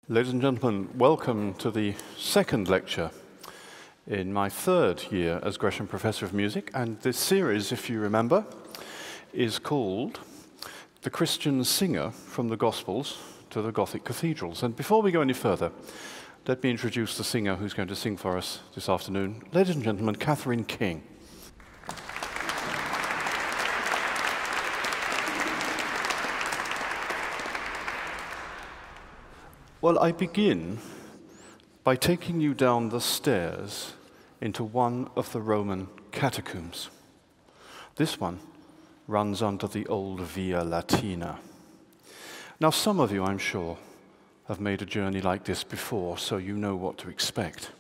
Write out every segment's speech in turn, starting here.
Ladies and gentlemen, welcome to the second lecture in my third year as Gresham Professor of Music. And this series, if you remember, is called The Christian Singer from the Gospels to the Gothic Cathedrals. And before we go any further, let me introduce the singer who's going to sing for us this afternoon. Ladies and gentlemen, Catherine King. Well, I begin by taking you down the stairs into one of the Roman catacombs. This one runs under the old Via Latina. Now, some of you, I'm sure, have made a journey like this before, so you know what to expect.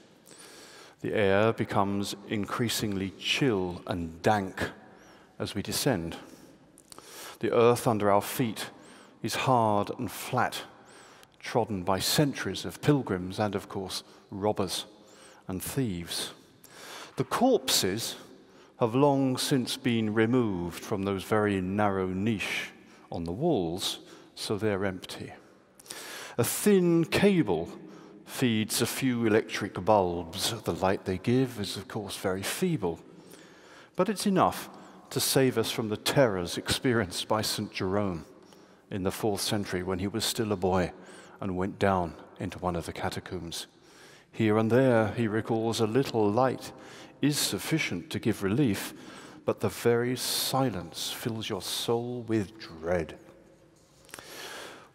The air becomes increasingly chill and dank as we descend. The earth under our feet is hard and flat, trodden by centuries of pilgrims and, of course, robbers and thieves. The corpses have long since been removed from those very narrow niche on the walls, so they're empty. A thin cable feeds a few electric bulbs. The light they give is, of course, very feeble, but it's enough to save us from the terrors experienced by St. Jerome in the 4th century when he was still a boy and went down into one of the catacombs. Here and there, he recalls, a little light is sufficient to give relief, but the very silence fills your soul with dread.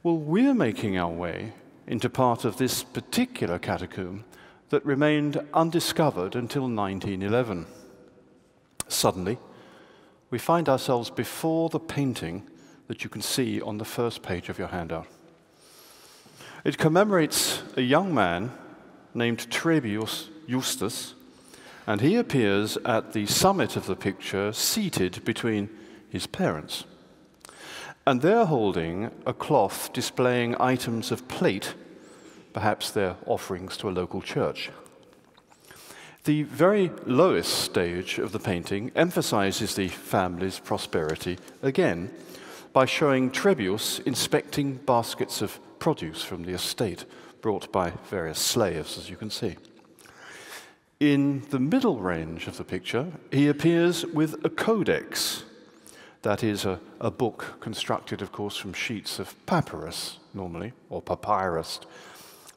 Well, we're making our way into part of this particular catacomb that remained undiscovered until 1911. Suddenly, we find ourselves before the painting that you can see on the first page of your handout. It commemorates a young man named Trebius Justus, and he appears at the summit of the picture seated between his parents. And they're holding a cloth displaying items of plate, perhaps their offerings to a local church. The very lowest stage of the painting emphasizes the family's prosperity again by showing Trebius inspecting baskets of produce from the estate brought by various slaves, as you can see. In the middle range of the picture, he appears with a codex. That is a book constructed, of course, from sheets of papyrus, normally, or papyrus,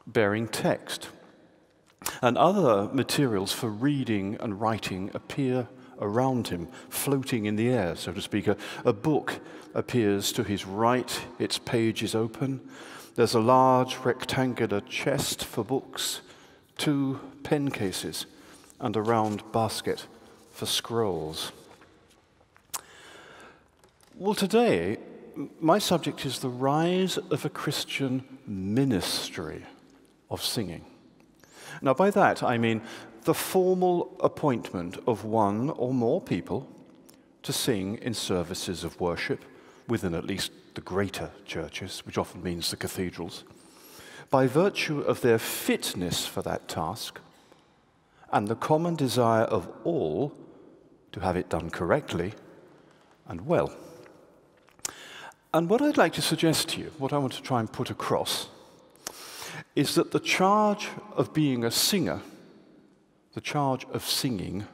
bearing text. And other materials for reading and writing appear around him, floating in the air, so to speak. A book appears to his right, its page is open. There's a large rectangular chest for books, 2 pen cases, and a round basket for scrolls. Well, today, my subject is the rise of a Christian ministry of singing. Now, by that, I mean the formal appointment of one or more people to sing in services of worship within at least the greater churches, which often means the cathedrals, by virtue of their fitness for that task and the common desire of all to have it done correctly and well. And what I'd like to suggest to you, what I want to try and put across, is that the charge of being a singer, the charge of singing,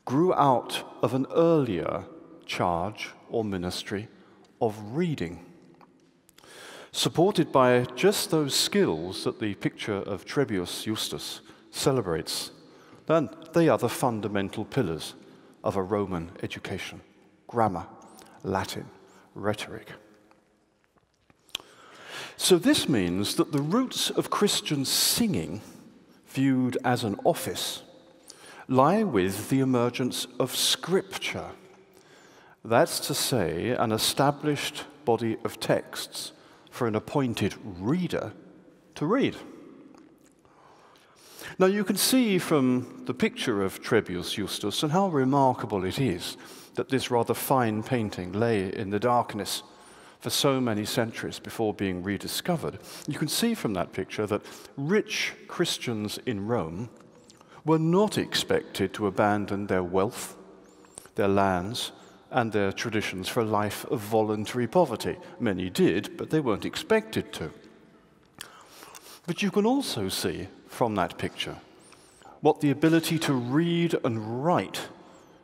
grew out of an earlier charge or ministry of reading, supported by just those skills that the picture of Trebius Justus celebrates. Then they are the fundamental pillars of a Roman education: grammar, Latin, rhetoric. So this means that the roots of Christian singing, viewed as an office, lie with the emergence of Scripture. That's to say, an established body of texts for an appointed reader to read. Now, you can see from the picture of Trebius Justus and how remarkable it is that this rather fine painting lay in the darkness for so many centuries before being rediscovered. You can see from that picture that rich Christians in Rome were not expected to abandon their wealth, their lands, and their traditions for a life of voluntary poverty. Many did, but they weren't expected to. But you can also see from that picture what the ability to read and write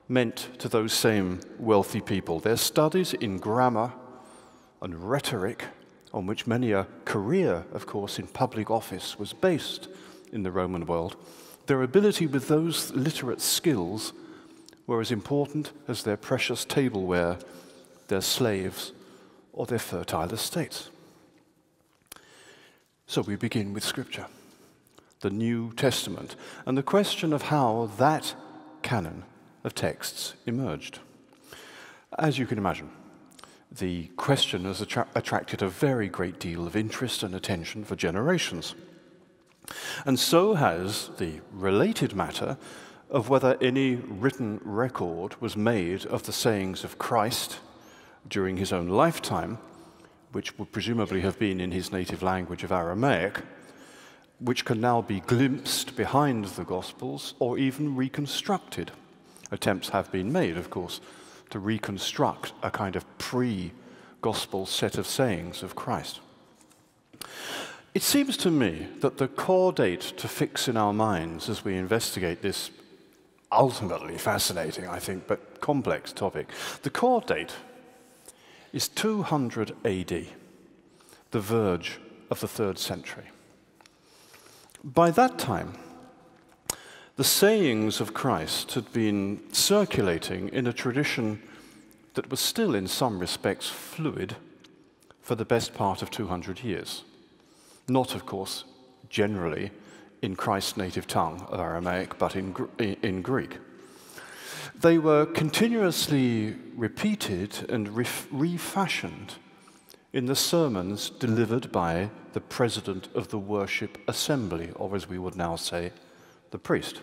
meant to those same wealthy people. Their studies in grammar and rhetoric, on which many a career, of course, in public office was based in the Roman world, their ability with those literate skills were as important as their precious tableware, their slaves, or their fertile estates. So we begin with Scripture, the New Testament, and the question of how that canon of texts emerged. As you can imagine, the question has attracted a very great deal of interest and attention for generations. And so has the related matter of whether any written record was made of the sayings of Christ during his own lifetime, which would presumably have been in his native language of Aramaic, which can now be glimpsed behind the Gospels or even reconstructed. Attempts have been made, of course, to reconstruct a kind of pre-gospel set of sayings of Christ. It seems to me that the core date to fix in our minds as we investigate this ultimately fascinating, I think, but complex topic, the core date is 200 AD, the verge of the 3rd century. By that time, the sayings of Christ had been circulating in a tradition that was still in some respects fluid for the best part of 200 years. Not, of course, generally in Christ's native tongue of Aramaic, but in Greek. They were continuously repeated and refashioned in the sermons delivered by the president of the worship assembly, or as we would now say, the priest.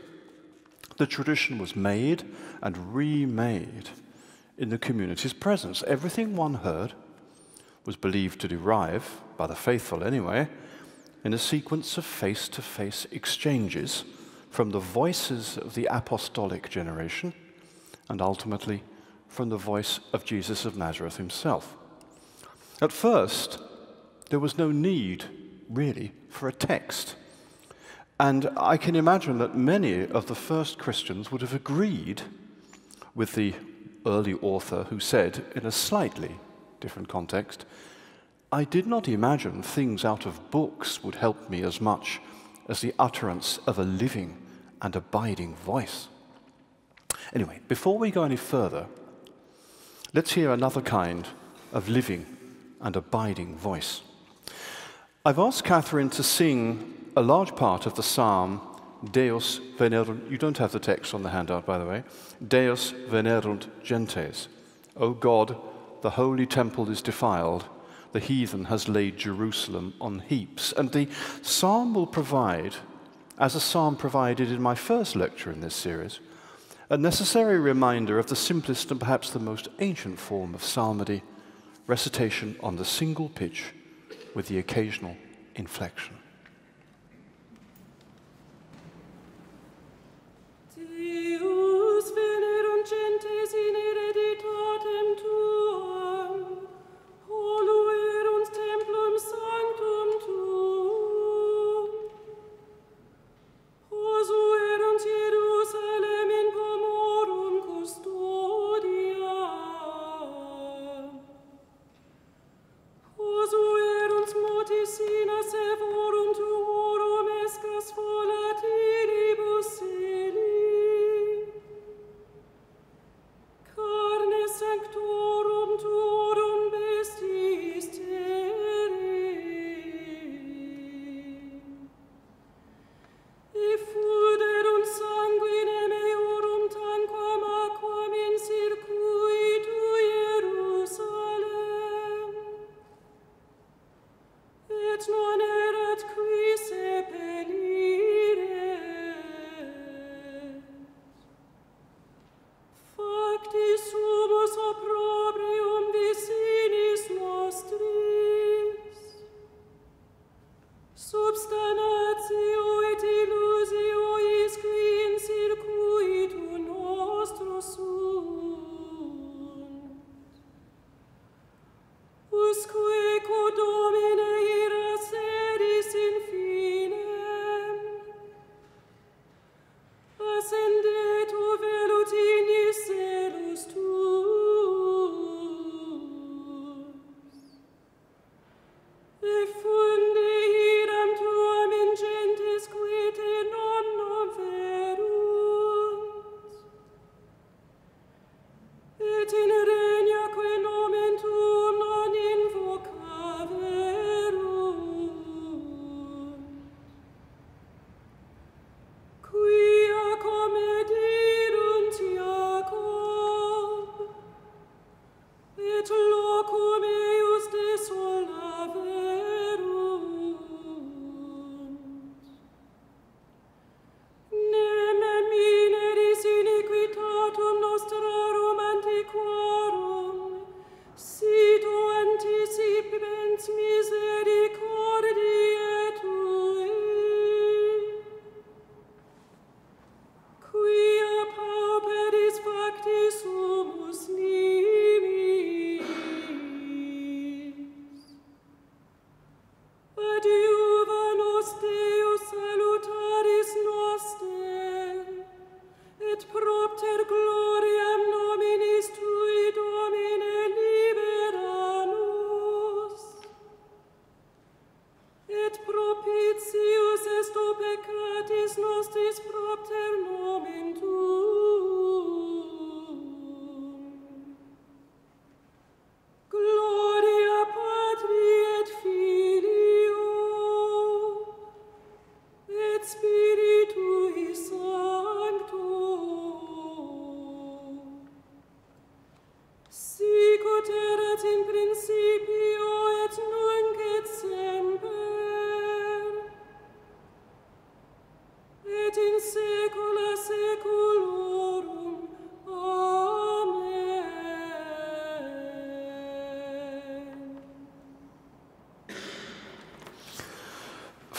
The tradition was made and remade in the community's presence. Everything one heard was believed to derive, by the faithful anyway, in a sequence of face-to-face exchanges from the voices of the apostolic generation and ultimately from the voice of Jesus of Nazareth himself. At first, there was no need, really, for a text. And I can imagine that many of the first Christians would have agreed with the early author who said, in a slightly different context, I did not imagine things out of books would help me as much as the utterance of a living and abiding voice. Anyway, before we go any further, let's hear another kind of living and abiding voice. I've asked Catherine to sing a large part of the psalm, Deus venerunt, you don't have the text on the handout, by the way, Deus venerunt gentes. O God, the holy temple is defiled, the heathen has laid Jerusalem on heaps. And the psalm will provide, as a psalm provided in my first lecture in this series, a necessary reminder of the simplest and perhaps the most ancient form of psalmody, recitation on the single pitch with the occasional inflection. Deus venerunt gentes in hereditatem tuam, holuerunt templum sanctum tuum, posuerunt Jerusalem in pomorum custodia, posuerunt moticina sevorum tuorum escas volatilibus celi, carne sanctorum tuorum bestis terri, effuderunt sanguinem eorum tanquam aquam in circuitu Jerusalem, et non erat qui sepeliret. Facti sumus opprobrium vicinis nostris, substanatio et illusio isqui in circuitu nostro sunt. Usque co Domine ira se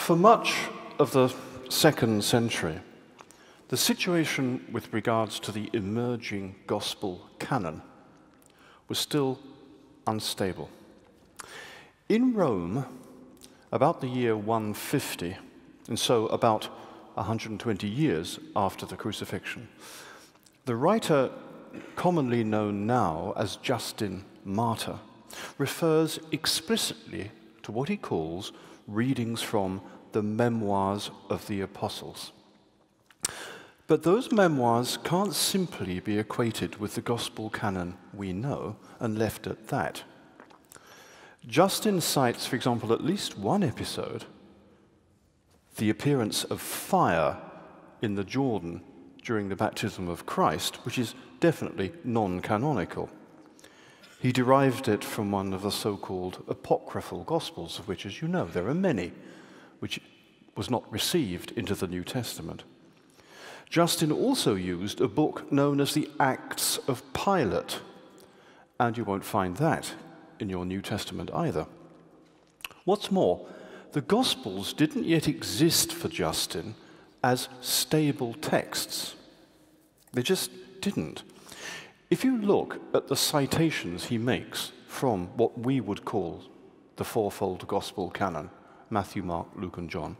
for much of the 2nd century, the situation with regards to the emerging gospel canon was still unstable. In Rome, about the year 150, and so about 120 years after the crucifixion, the writer commonly known now as Justin Martyr refers explicitly to what he calls readings from the memoirs of the apostles. But those memoirs can't simply be equated with the gospel canon we know and left at that. Justin cites, for example, at least one episode, the appearance of fire in the Jordan during the baptism of Christ, which is definitely non-canonical. He derived it from one of the so-called apocryphal Gospels, of which, as you know, there are many, which was not received into the New Testament. Justin also used a book known as the Acts of Pilate, and you won't find that in your New Testament either. What's more, the Gospels didn't yet exist for Justin as stable texts. They just didn't. If you look at the citations he makes from what we would call the fourfold gospel canon, Matthew, Mark, Luke, and John,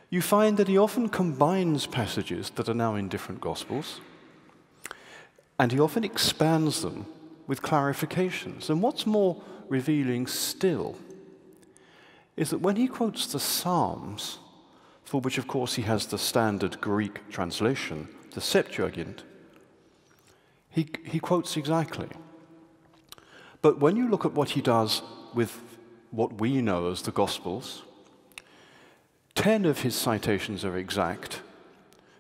you find that he often combines passages that are now in different gospels, and he often expands them with clarifications. And what's more revealing still is that when he quotes the Psalms, for which of course he has the standard Greek translation, the Septuagint, he quotes exactly. But when you look at what he does with what we know as the Gospels, 10 of his citations are exact,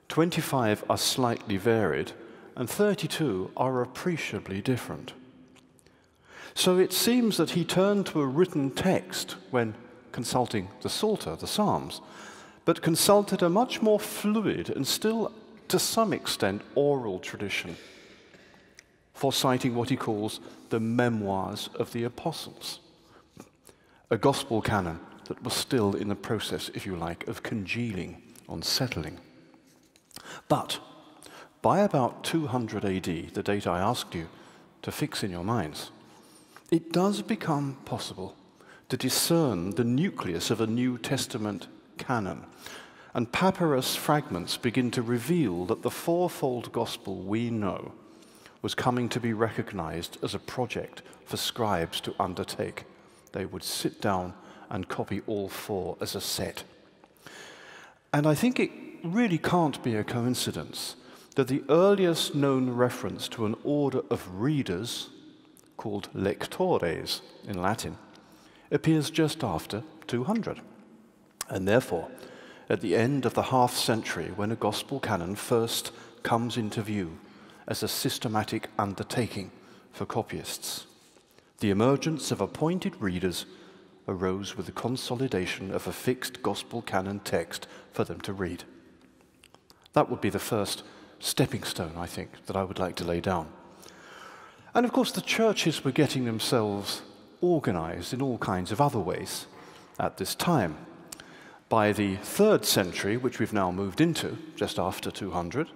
25 are slightly varied, and 32 are appreciably different. So it seems that he turned to a written text when consulting the Psalter, the Psalms, but consulted a much more fluid and still, to some extent, oral tradition for citing what he calls the memoirs of the apostles, a gospel canon that was still in the process, if you like, of congealing, on settling. But by about 200 AD, the date I asked you to fix in your minds, it does become possible to discern the nucleus of a New Testament canon, and papyrus fragments begin to reveal that the fourfold gospel we know was coming to be recognized as a project for scribes to undertake. They would sit down and copy all four as a set. And I think it really can't be a coincidence that the earliest known reference to an order of readers, called lectores in Latin, appears just after 200. And therefore, at the end of the half-century, when a gospel canon first comes into view as a systematic undertaking for copyists, the emergence of appointed readers arose with the consolidation of a fixed gospel canon text for them to read. That would be the first stepping stone, I think, that I would like to lay down. And of course, the churches were getting themselves organized in all kinds of other ways at this time. By the 3rd century, which we've now moved into, just after 200,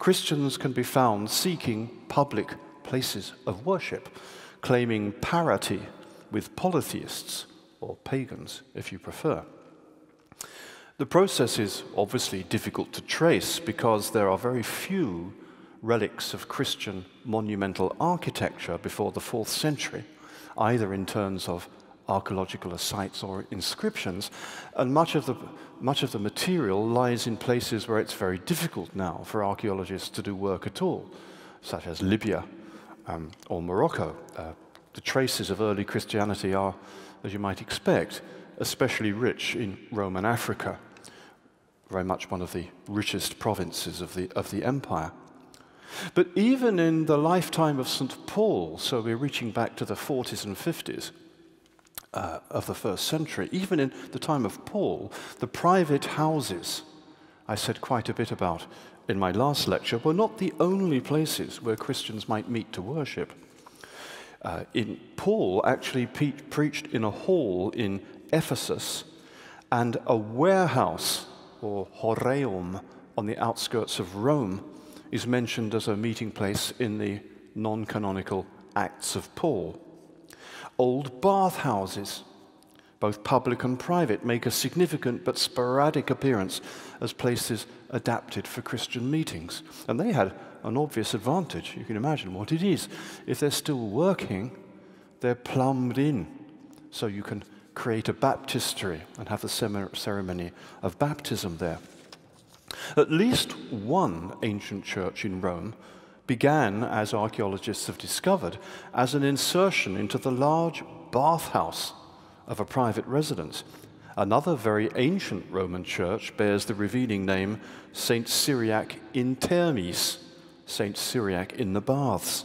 Christians can be found seeking public places of worship, claiming parity with polytheists, or pagans, if you prefer. The process is obviously difficult to trace because there are very few relics of Christian monumental architecture before the 4th century, either in terms of archaeological sites or inscriptions, and much of the material lies in places where it's very difficult now for archaeologists to do work at all, such as Libya or Morocco. The traces of early Christianity are, as you might expect, especially rich in Roman Africa, very much one of the richest provinces of the empire. But even in the lifetime of St. Paul, so we're reaching back to the 40s and 50s, of the 1st century, even in the time of Paul, the private houses I said quite a bit about in my last lecture were not the only places where Christians might meet to worship. Paul actually preached in a hall in Ephesus, And a warehouse, or horeum, on the outskirts of Rome is mentioned as a meeting place in the non-canonical Acts of Paul. Old bathhouses, both public and private, make a significant but sporadic appearance as places adapted for Christian meetings. And they had an obvious advantage. You can imagine what it is. If they're still working, they're plumbed in, so you can create a baptistry and have the ceremony of baptism there. At least one ancient church in Rome began, as archaeologists have discovered, as an insertion into the large bathhouse of a private residence. Another very ancient Roman church bears the revealing name St. Cyriac in Thermes, St. Cyriac in the baths.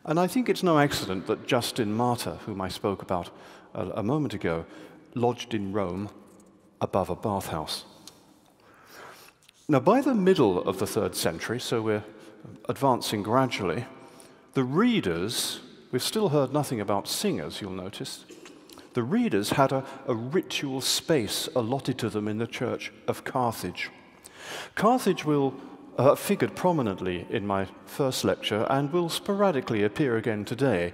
And I think it's no accident that Justin Martyr, whom I spoke about a moment ago, lodged in Rome above a bathhouse. Now, by the middle of the 3rd century, so we're advancing gradually, the readers, we've still heard nothing about singers, you'll notice, the readers had a ritual space allotted to them in the Church of Carthage. Carthage will figured prominently in my first lecture and will sporadically appear again today.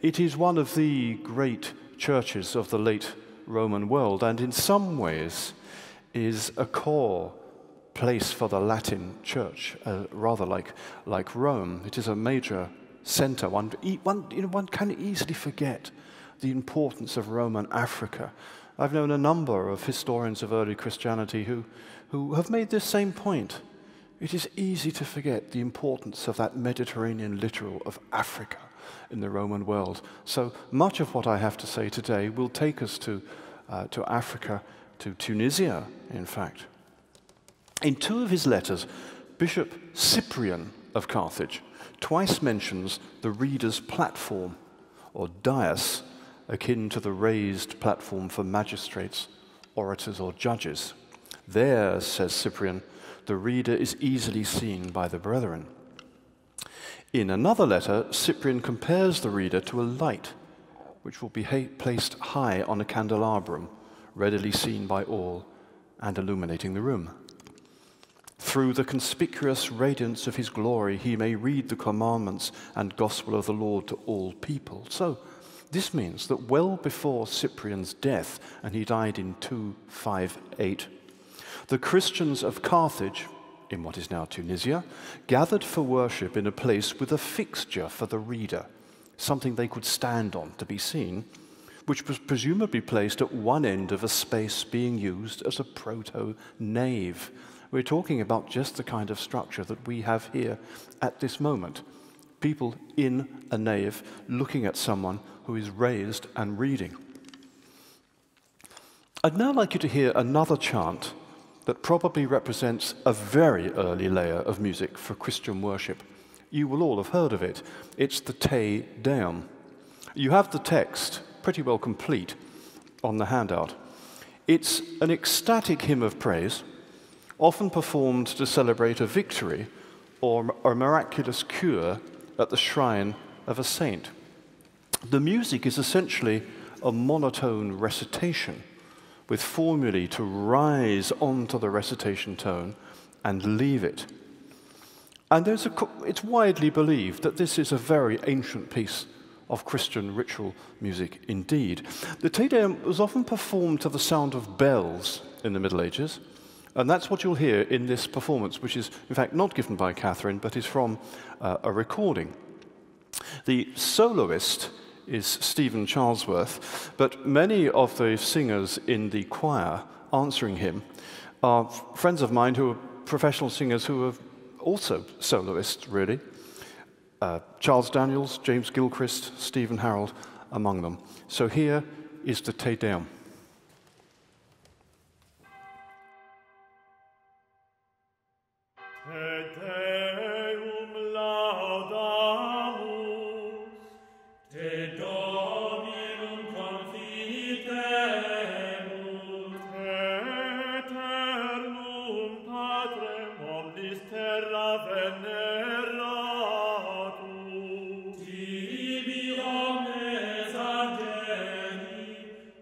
It is one of the great churches of the late Roman world, and in some ways is a core place for the Latin church, rather like Rome. It is a major center. One can easily forget the importance of Roman Africa. I've known a number of historians of early Christianity who have made this same point. It is easy to forget the importance of that Mediterranean littoral of Africa in the Roman world. So much of what I have to say today will take us to Africa, to Tunisia, in fact. In 2 of his letters, Bishop Cyprian of Carthage twice mentions the reader's platform, or dais, akin to the raised platform for magistrates, orators, or judges. There, says Cyprian, the reader is easily seen by the brethren. In another letter, Cyprian compares the reader to a light, which will be placed high on a candelabrum, readily seen by all, and illuminating the room. Through the conspicuous radiance of his glory, he may read the commandments and gospel of the Lord to all people. So, this means that well before Cyprian's death, and he died in 258, the Christians of Carthage, in what is now Tunisia, gathered for worship in a place with a fixture for the reader, something they could stand on to be seen, which was presumably placed at one end of a space being used as a proto-nave. We're talking about just the kind of structure that we have here at this moment. People in a nave looking at someone who is raised and reading. I'd now like you to hear another chant that probably represents a very early layer of music for Christian worship. You will all have heard of it. It's the Te Deum. You have the text pretty well complete on the handout. It's an ecstatic hymn of praise, often performed to celebrate a victory or a miraculous cure at the shrine of a saint. The music is essentially a monotone recitation with formulae to rise onto the recitation tone and leave it. And it's widely believed that this is a very ancient piece of Christian ritual music indeed. The Te Deum was often performed to the sound of bells in the Middle Ages, and that's what you'll hear in this performance, which is, in fact, not given by Catherine, but is from a recording. The soloist is Stephen Charlesworth, but many of the singers in the choir answering him are friends of mine who are professional singers who are also soloists, really. Charles Daniels, James Gilchrist, Stephen Harold among them. So here is the Te Deum.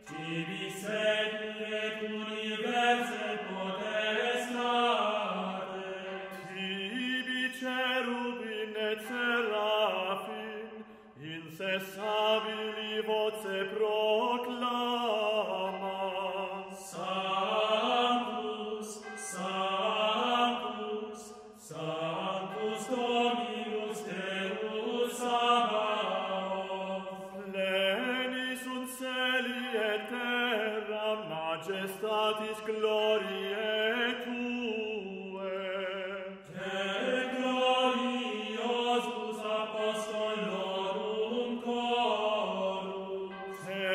Tibi terra majestatis gloriae Tuae. Te gloriosus apostolorum chorus, te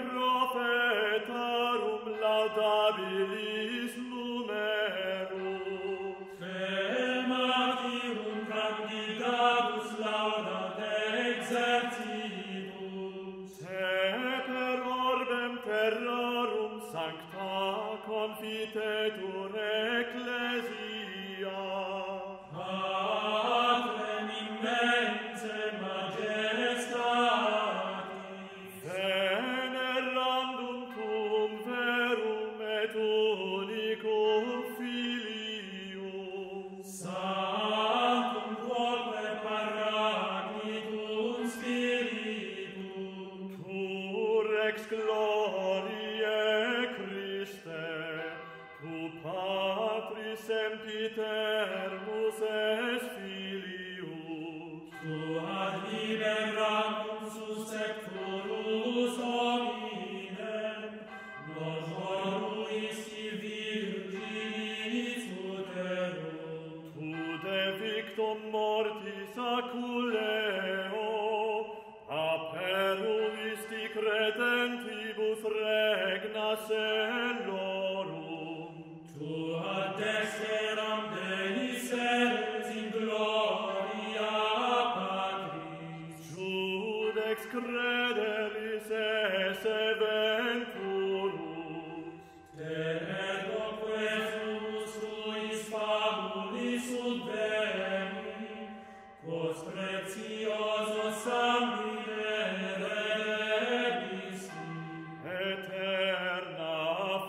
prophetarum laudabilis numerus, te martyrum candidatus laudat exercitibus, te per orbem terrarum sancta confitetur ecclesia. Patrem immense majestatis, venerandum tum verum et unicum Filium, sanctum quoque paraclitum Spiritum, tur ex gloriae Christe, tu Patris sempitermus es Filius, tu ad liberandum suscepturus hominem, non voluisti virginis uterum, tu de victum mortis aculeo, aperuisti credentibus regna celorum, tu ad dexteram Dei servus in gloria Patris, judex crederis esse venturus, te ergo quesumus tuis fabulis subveni, quos preciosos sanguine redebisti, eterna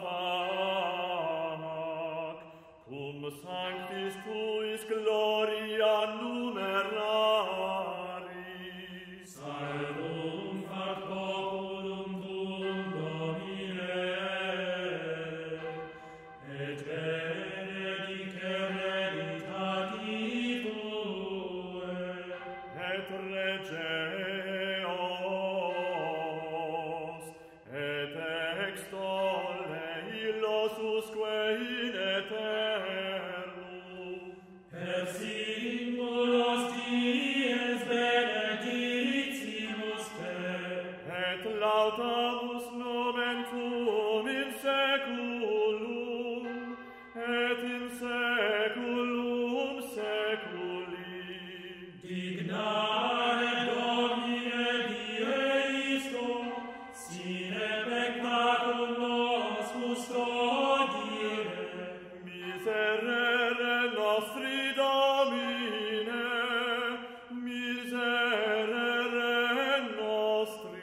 fac, cum sanctis tuis gloria numeraris, salvum fac populum tuum Domine, et benedice hereditati Tuae, et regeos, et extolle illos usque in aeternum, per singulos dies benedicimus te, et laudamus nomen tuum in saeculum, et in saeculum saeculi. Dignare Domine Deisto, sine peccatum nos custodire, miserere nostri Domine, miserere nostri.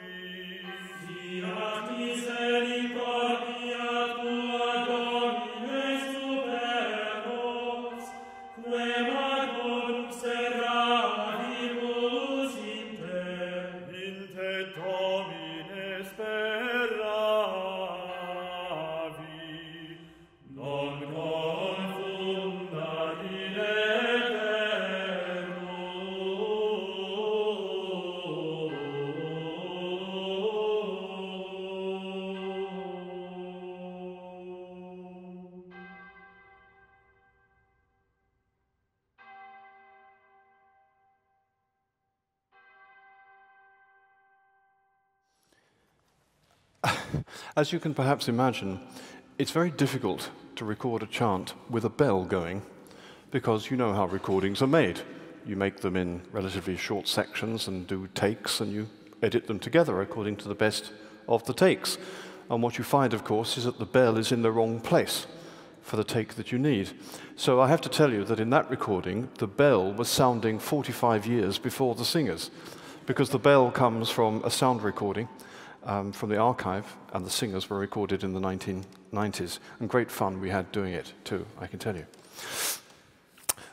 Fiat misericordia tua Domine superbos, quem ad bonum serravimus in te Domine speravi, non confunda in aeternum. As you can perhaps imagine, it's very difficult to record a chant with a bell going, because you know how recordings are made. You make them in relatively short sections and do takes, and you edit them together according to the best of the takes. And what you find, of course, is that the bell is in the wrong place for the take that you need. So I have to tell you that in that recording, the bell was sounding 45 years before the singers, because the bell comes from a sound recording from the archive, and the singers were recorded in the 1990s. And great fun we had doing it, too, I can tell you.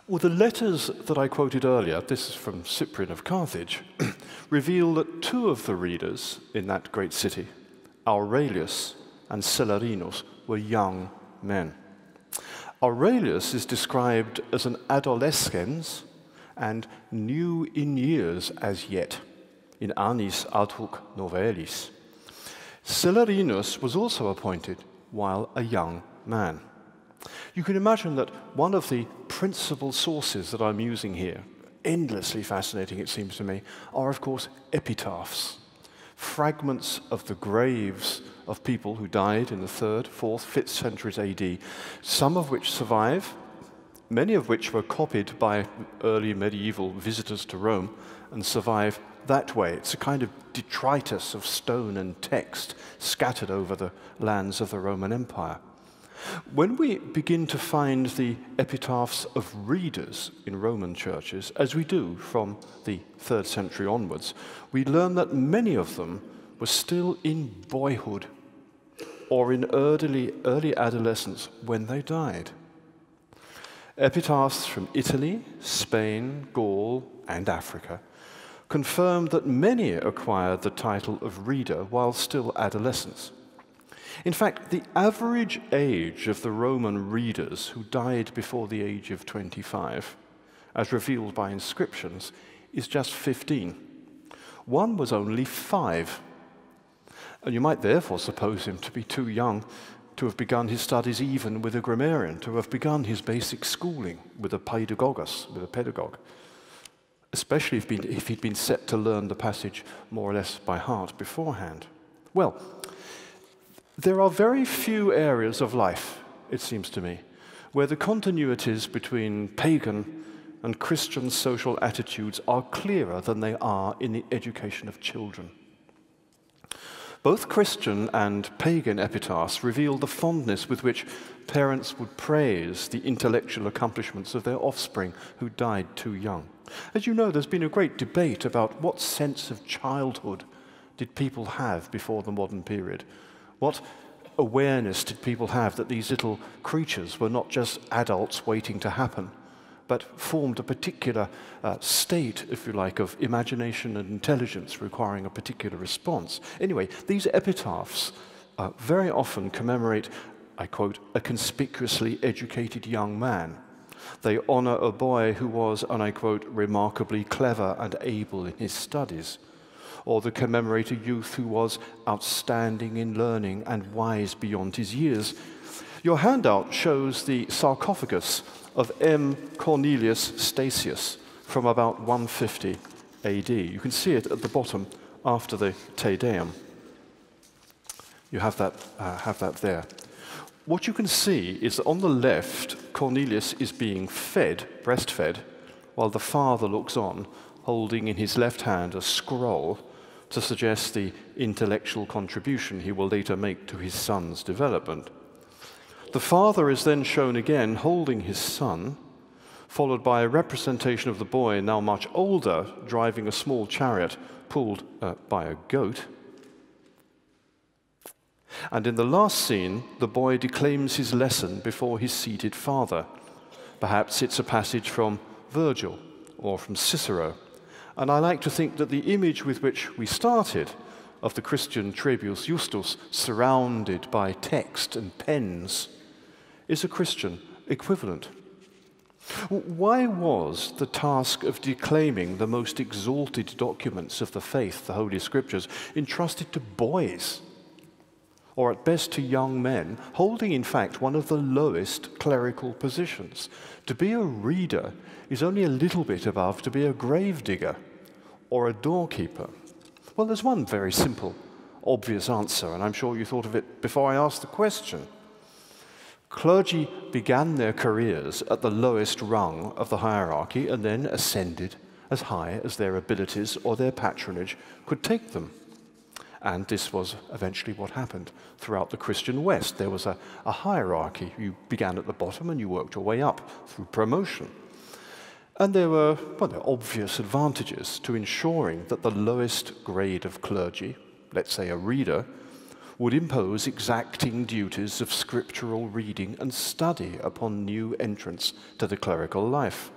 Well, the letters that I quoted earlier, this is from Cyprian of Carthage, reveal that two of the readers in that great city, Aurelius and Celerinus, were young men. Aurelius is described as an adolescens and new in years as yet, in annis adhuc novellis. Celerinus was also appointed while a young man. You can imagine that one of the principal sources that I'm using here, endlessly fascinating it seems to me, are of course epitaphs, fragments of the graves of people who died in the 3rd, 4th, 5th centuries AD, some of which survive, many of which were copied by early medieval visitors to Rome and survive that way. It's a kind of detritus of stone and text scattered over the lands of the Roman Empire. When we begin to find the epitaphs of readers in Roman churches, as we do from the 3rd century onwards, we learn that many of them were still in boyhood or in early adolescence when they died. Epitaphs from Italy, Spain, Gaul, and Africa confirmed that many acquired the title of reader while still adolescents. In fact, the average age of the Roman readers who died before the age of 25, as revealed by inscriptions, is just 15. One was only 5. And you might therefore suppose him to be too young to have begun his studies even with a grammarian, to have begun his basic schooling with a pedagogue, especially if he'd been set to learn the passage more or less by heart beforehand. Well, there are very few areas of life, it seems to me, where the continuities between pagan and Christian social attitudes are clearer than they are in the education of children. Both Christian and pagan epitaphs reveal the fondness with which parents would praise the intellectual accomplishments of their offspring who died too young. As you know, there's been a great debate about what sense of childhood did people have before the modern period. What awareness did people have that these little creatures were not just adults waiting to happen, but formed a particular state, if you like, of imagination and intelligence requiring a particular response. Anyway, these epitaphs very often commemorate, I quote, a conspicuously educated young man. They honor a boy who was, and I quote, remarkably clever and able in his studies. Or they commemorate a youth who was outstanding in learning and wise beyond his years. Your handout shows the sarcophagus of M. Cornelius Statius from about 150 AD. You can see it at the bottom after the Te Deum. You have that there. What you can see is that on the left, Cornelius is being fed, breastfed, while the father looks on, holding in his left hand a scroll to suggest the intellectual contribution he will later make to his son's development. The father is then shown again holding his son, followed by a representation of the boy, now much older, driving a small chariot pulled by a goat. And in the last scene, the boy declaims his lesson before his seated father. Perhaps it's a passage from Virgil or from Cicero. And I like to think that the image with which we started, of the Christian Trebius Justus surrounded by text and pens, is a Christian equivalent. Why was the task of declaiming the most exalted documents of the faith, the Holy Scriptures, entrusted to boys, or at best to young men, holding in fact one of the lowest clerical positions? To be a reader is only a little bit above to be a gravedigger or a doorkeeper. Well, there's one very simple, obvious answer, and I'm sure you thought of it before I asked the question. Clergy began their careers at the lowest rung of the hierarchy and then ascended as high as their abilities or their patronage could take them. And this was eventually what happened throughout the Christian West. There was a hierarchy. You began at the bottom and you worked your way up through promotion. And there were obvious advantages to ensuring that the lowest grade of clergy, let's say a reader, would impose exacting duties of scriptural reading and study upon new entrants to the clerical life.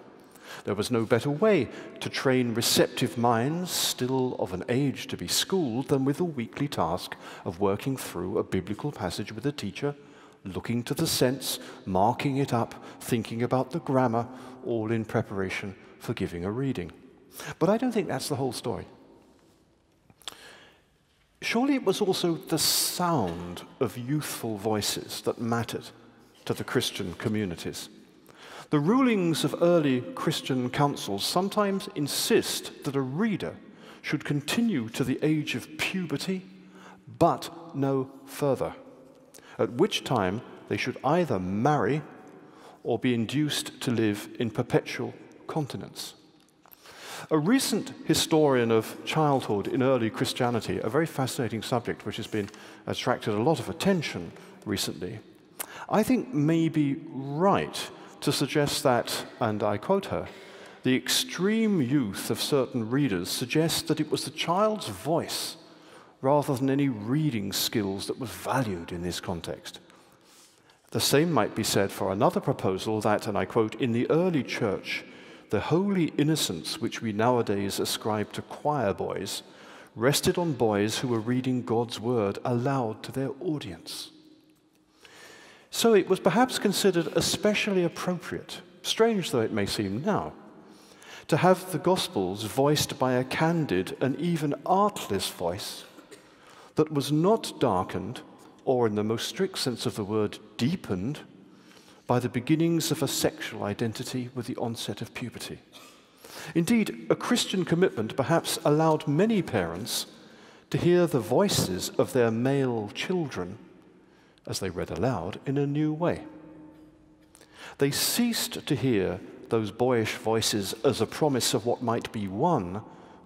There was no better way to train receptive minds, still of an age to be schooled, than with the weekly task of working through a biblical passage with a teacher, looking to the sense, marking it up, thinking about the grammar, all in preparation for giving a reading. But I don't think that's the whole story. Surely it was also the sound of youthful voices that mattered to the Christian communities. The rulings of early Christian councils sometimes insist that a reader should continue to the age of puberty, but no further, at which time they should either marry or be induced to live in perpetual continence. A recent historian of childhood in early Christianity, a very fascinating subject which has been attracted a lot of attention recently, I think may be right to suggest that, and I quote her, the extreme youth of certain readers suggests that it was the child's voice rather than any reading skills that was valued in this context. The same might be said for another proposal that, and I quote, in the early church, the holy innocence which we nowadays ascribe to choir boys rested on boys who were reading God's word aloud to their audience. So it was perhaps considered especially appropriate, strange though it may seem now, to have the Gospels voiced by a candid and even artless voice that was not darkened, or in the most strict sense of the word, deepened, by the beginnings of a sexual identity with the onset of puberty. Indeed, a Christian commitment perhaps allowed many parents to hear the voices of their male children as they read aloud in a new way. They ceased to hear those boyish voices as a promise of what might be won,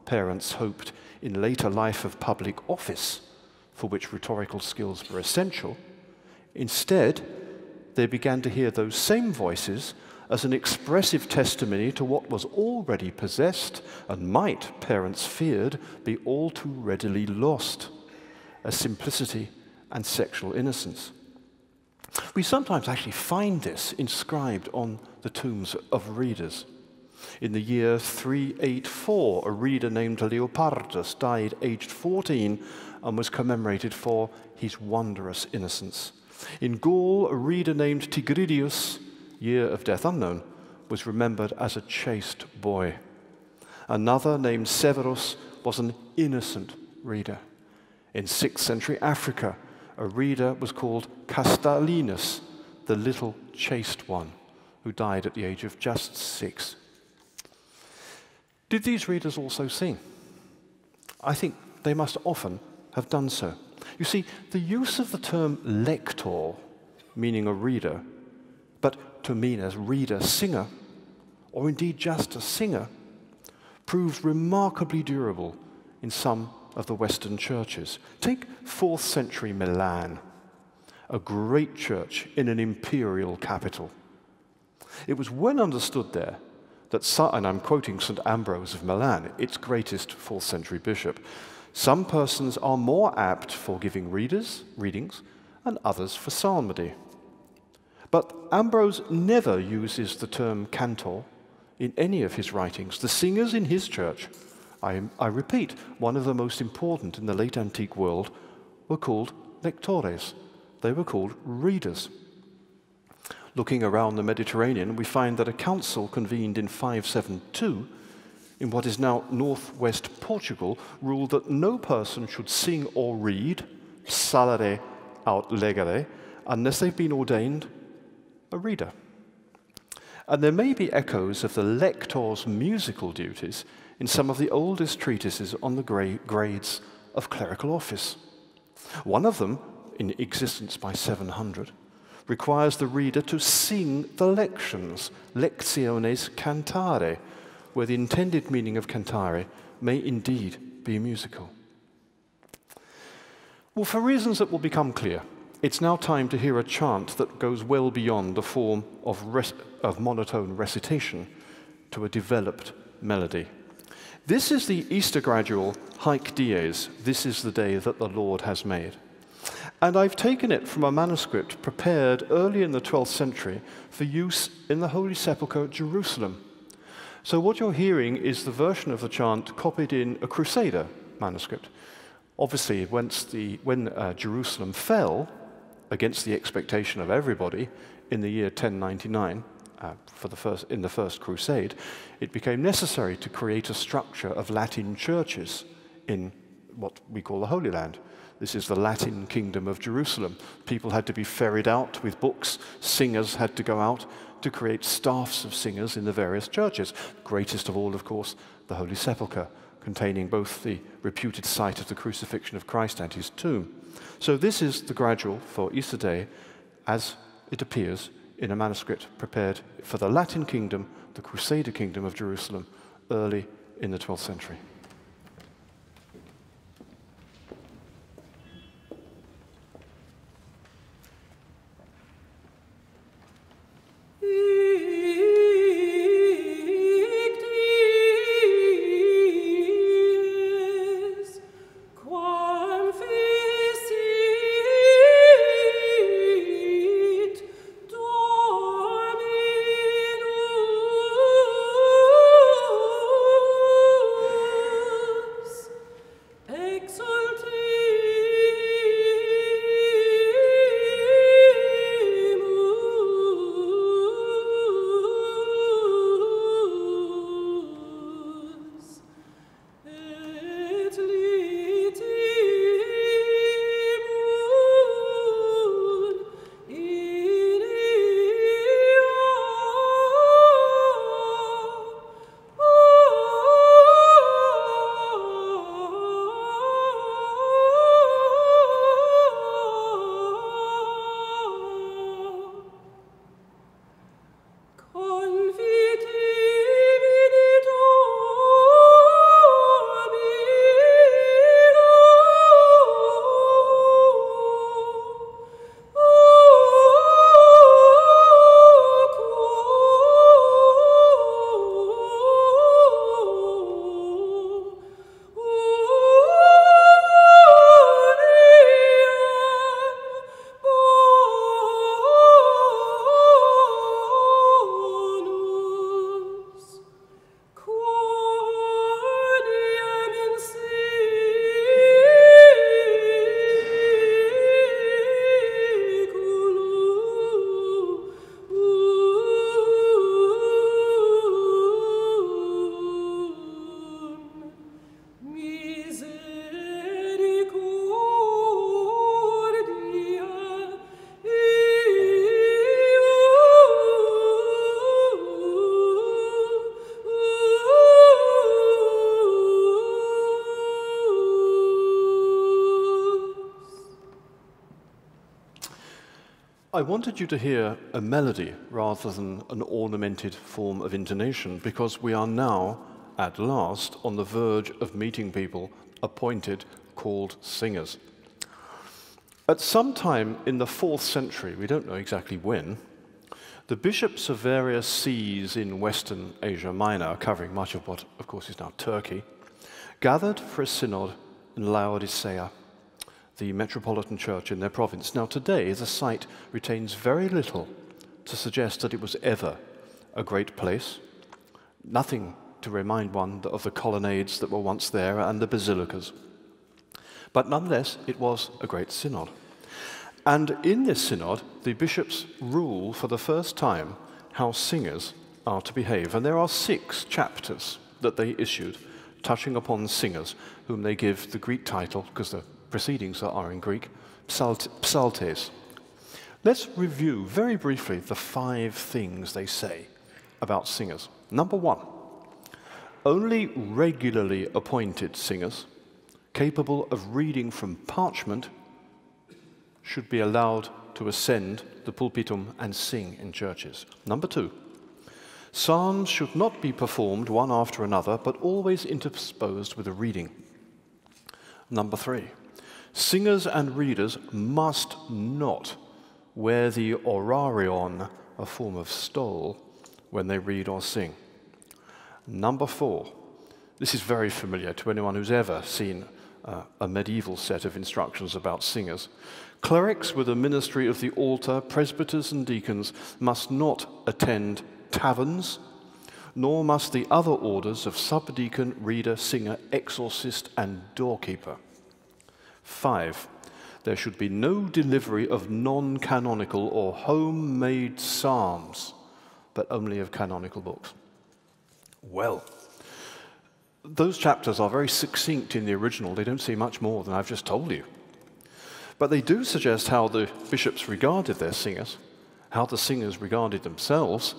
parents hoped, in later life of public office, for which rhetorical skills were essential. Instead, they began to hear those same voices as an expressive testimony to what was already possessed and might, parents feared, be all too readily lost, as simplicity and sexual innocence. We sometimes actually find this inscribed on the tombs of readers. In the year 384, a reader named Leopardus died aged 14 and was commemorated for his wondrous innocence. In Gaul, a reader named Tigridius, year of death unknown, was remembered as a chaste boy. Another named Severus was an innocent reader. In 6th century Africa, a reader was called Castellinus, the little chaste one, who died at the age of just 6. Did these readers also sing? I think they must often have done so. You see, the use of the term lector, meaning a reader, but to mean as reader, singer, or indeed just a singer, proves remarkably durable in some of the Western churches. Take 4th century Milan, a great church in an imperial capital. It was well understood there that, and I'm quoting St. Ambrose of Milan, its greatest 4th century bishop, some persons are more apt for giving readings and others for psalmody. But Ambrose never uses the term cantor in any of his writings. The singers in his church, I repeat, one of the most important in the late antique world, were called lectores. They were called readers. Looking around the Mediterranean, we find that a council convened in 572 in what is now northwest Portugal ruled that no person should sing or read, salere aut legere, unless they've been ordained a reader. And there may be echoes of the lector's musical duties in some of the oldest treatises on the grades of clerical office. One of them, in existence by 700, requires the reader to sing the lections, lectiones cantare, where the intended meaning of cantare may indeed be musical. Well, for reasons that will become clear, it's now time to hear a chant that goes well beyond the form of monotone recitation to a developed melody. This is the Easter gradual Haec Dies, this is the day that the Lord has made. And I've taken it from a manuscript prepared early in the 12th century for use in the Holy Sepulchre at Jerusalem. So what you're hearing is the version of the chant copied in a Crusader manuscript. Obviously, when Jerusalem fell, against the expectation of everybody, in the year 1099, in the First Crusade, it became necessary to create a structure of Latin churches in what we call the Holy Land. This is the Latin kingdom of Jerusalem. People had to be ferried out with books. Singers had to go out to create staffs of singers in the various churches. Greatest of all, of course, the Holy Sepulchre, containing both the reputed site of the crucifixion of Christ and his tomb. So this is the gradual for Easter Day as it appears in a manuscript prepared for the Latin kingdom, the Crusader kingdom of Jerusalem, early in the 12th century. I wanted you to hear a melody rather than an ornamented form of intonation, because we are now, at last, on the verge of meeting people appointed, called singers. At some time in the 4th century, we don't know exactly when, the bishops of various sees in Western Asia Minor, covering much of what, of course, is now Turkey, gathered for a synod in Laodicea, the metropolitan church in their province. Now today, the site retains very little to suggest that it was ever a great place. Nothing to remind one of the colonnades that were once there and the basilicas. But nonetheless, it was a great synod. And in this synod, the bishops rule for the first time how singers are to behave. And there are 6 chapters that they issued touching upon singers, whom they give the Greek title, because the proceedings are in Greek, psaltes. Let's review very briefly the 5 things they say about singers. Number 1, only regularly appointed singers capable of reading from parchment should be allowed to ascend the pulpitum and sing in churches. Number 2, psalms should not be performed one after another, but always interspersed with a reading. Number 3, singers and readers must not wear the orarion, a form of stole, when they read or sing. Number 4, this is very familiar to anyone who's ever seen a medieval set of instructions about singers. Clerics with a ministry of the altar, presbyters and deacons must not attend taverns, nor must the other orders of subdeacon, reader, singer, exorcist, and doorkeeper. 5, there should be no delivery of non-canonical or homemade psalms, but only of canonical books. Well, Those chapters are very succinct in the original. They don't say much more than I've just told you. But they do suggest how the bishops regarded their singers, how the singers regarded themselves,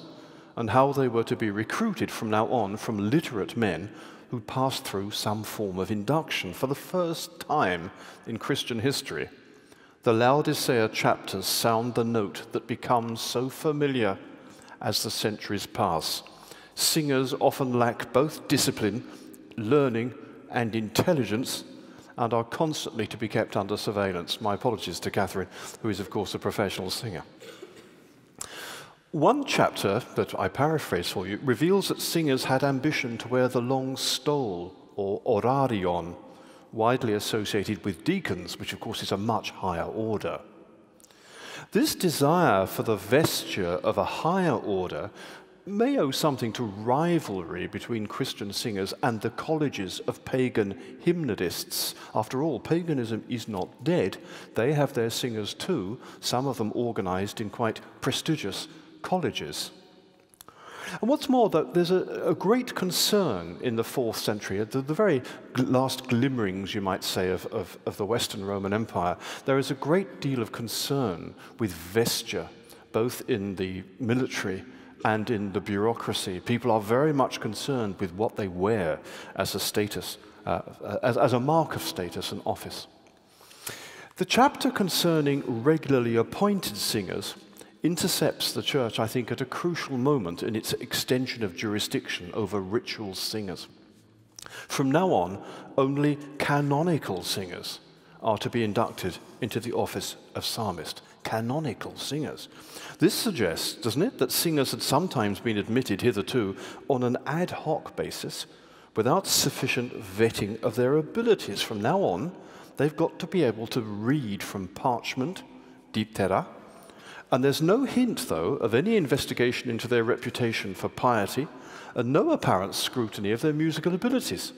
and how they were to be recruited from now on from literate men who passed through some form of induction. For the first time in Christian history, the Laodicea chapters sound the note that becomes so familiar as the centuries pass. Singers often lack both discipline, learning, and intelligence, and are constantly to be kept under surveillance. My apologies to Catherine, who is, of course, a professional singer. One chapter that I paraphrase for you reveals that singers had ambition to wear the long stole, or orarion, widely associated with deacons, which of course is a much higher order. This desire for the vesture of a higher order may owe something to rivalry between Christian singers and the colleges of pagan hymnodists. After all, paganism is not dead. They have their singers too, some of them organized in quite prestigious colleges. And what's more, there's a great concern in the 4th century, at the very last glimmerings, you might say, of the Western Roman Empire. There is a great deal of concern with vesture, both in the military and in the bureaucracy. People are very much concerned with what they wear as a status, as a mark of status and office. The chapter concerning regularly appointed singers intercepts the church, I think, at a crucial moment in its extension of jurisdiction over ritual singers. From now on, only canonical singers are to be inducted into the office of psalmist. Canonical singers. This suggests, doesn't it, that singers had sometimes been admitted hitherto on an ad hoc basis without sufficient vetting of their abilities. From now on, they've got to be able to read from parchment, diptera, and there's no hint, though, of any investigation into their reputation for piety and no apparent scrutiny of their musical abilities.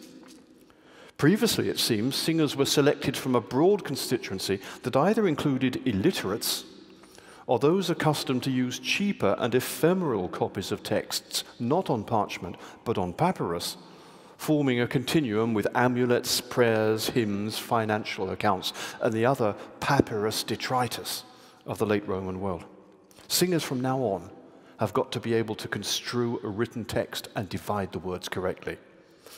Previously, it seems, singers were selected from a broad constituency that either included illiterates or those accustomed to use cheaper and ephemeral copies of texts, not on parchment, but on papyrus, forming a continuum with amulets, prayers, hymns, financial accounts, and the other papyrus detritus of the late Roman world. Singers from now on have got to be able to construe a written text and divide the words correctly.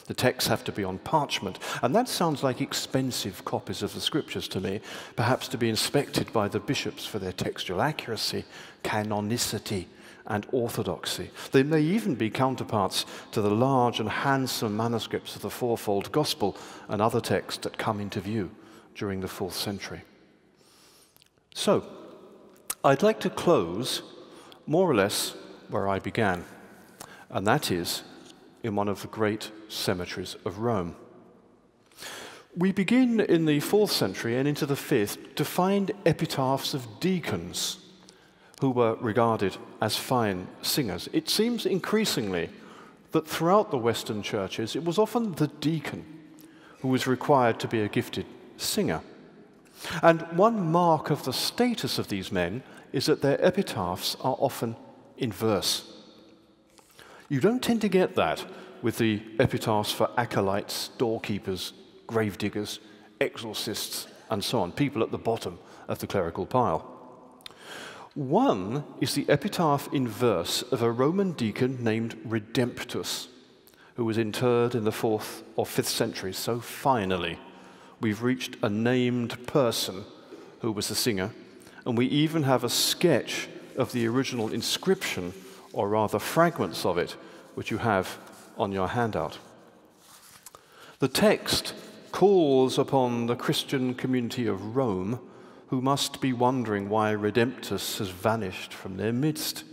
The texts have to be on parchment, and that sounds like expensive copies of the scriptures to me, perhaps to be inspected by the bishops for their textual accuracy, canonicity, and orthodoxy. They may even be counterparts to the large and handsome manuscripts of the fourfold gospel and other texts that come into view during the 4th century. So, I'd like to close more or less where I began, and that is in one of the great cemeteries of Rome. We begin in the 4th century and into the 5th to find epitaphs of deacons who were regarded as fine singers. It seems increasingly that throughout the Western churches it was often the deacon who was required to be a gifted singer. And one mark of the status of these men is that their epitaphs are often in verse. You don't tend to get that with the epitaphs for acolytes, doorkeepers, gravediggers, exorcists, and so on, people at the bottom of the clerical pile. One is the epitaph in verse of a Roman deacon named Redemptus, who was interred in the 4th or 5th century. So finally, we've reached a named person who was the singer, and we even have a sketch of the original inscription, or rather fragments of it, which you have on your handout. The text calls upon the Christian community of Rome, who must be wondering why Redemptus has vanished from their midst,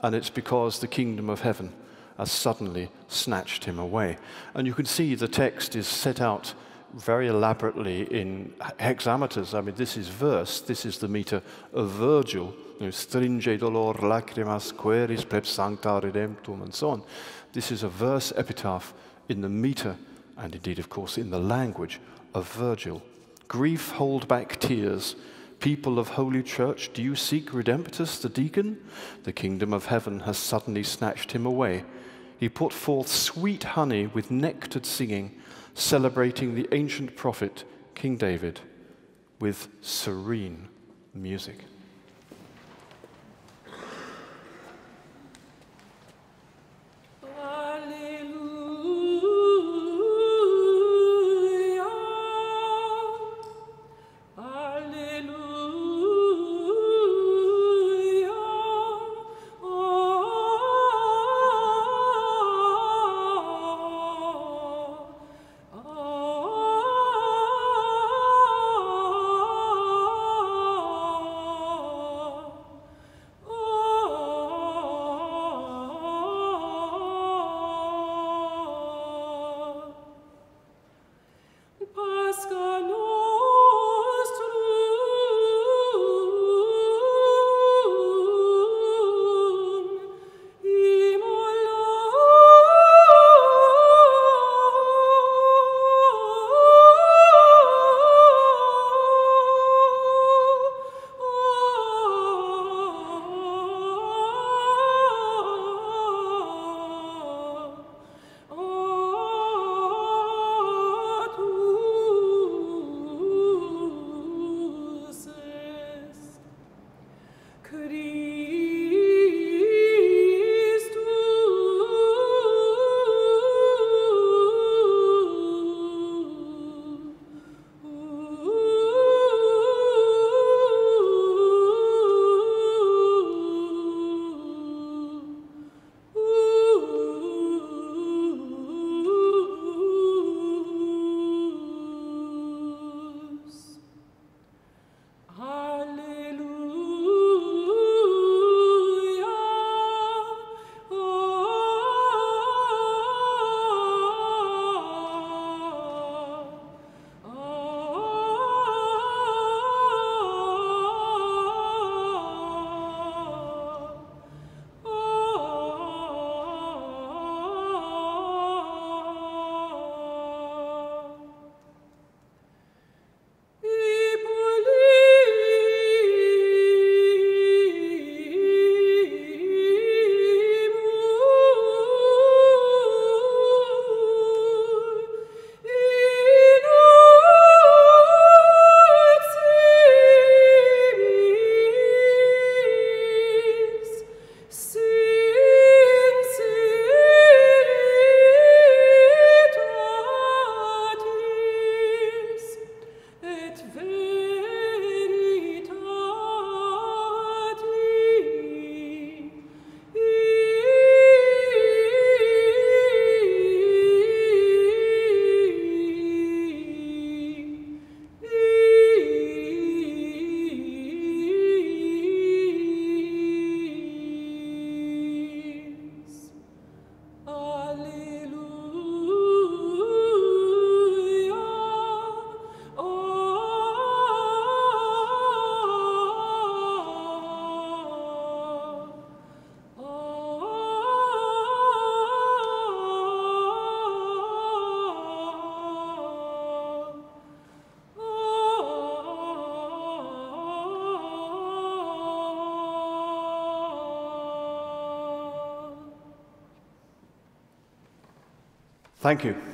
and it's because the kingdom of heaven has suddenly snatched him away. And you can see the text is set out very elaborately in hexameters. I mean, this is verse, this is the meter of Virgil, stringe dolor lacrimas queris pleb sancta redemptum, and so on. This is a verse epitaph in the meter, and indeed, of course, in the language of Virgil. Grief, hold back tears. People of Holy Church, do you seek Redemptus, the deacon? The kingdom of heaven has suddenly snatched him away. he put forth sweet honey with nectared singing, celebrating the ancient prophet, King David, with serene music. Thank you.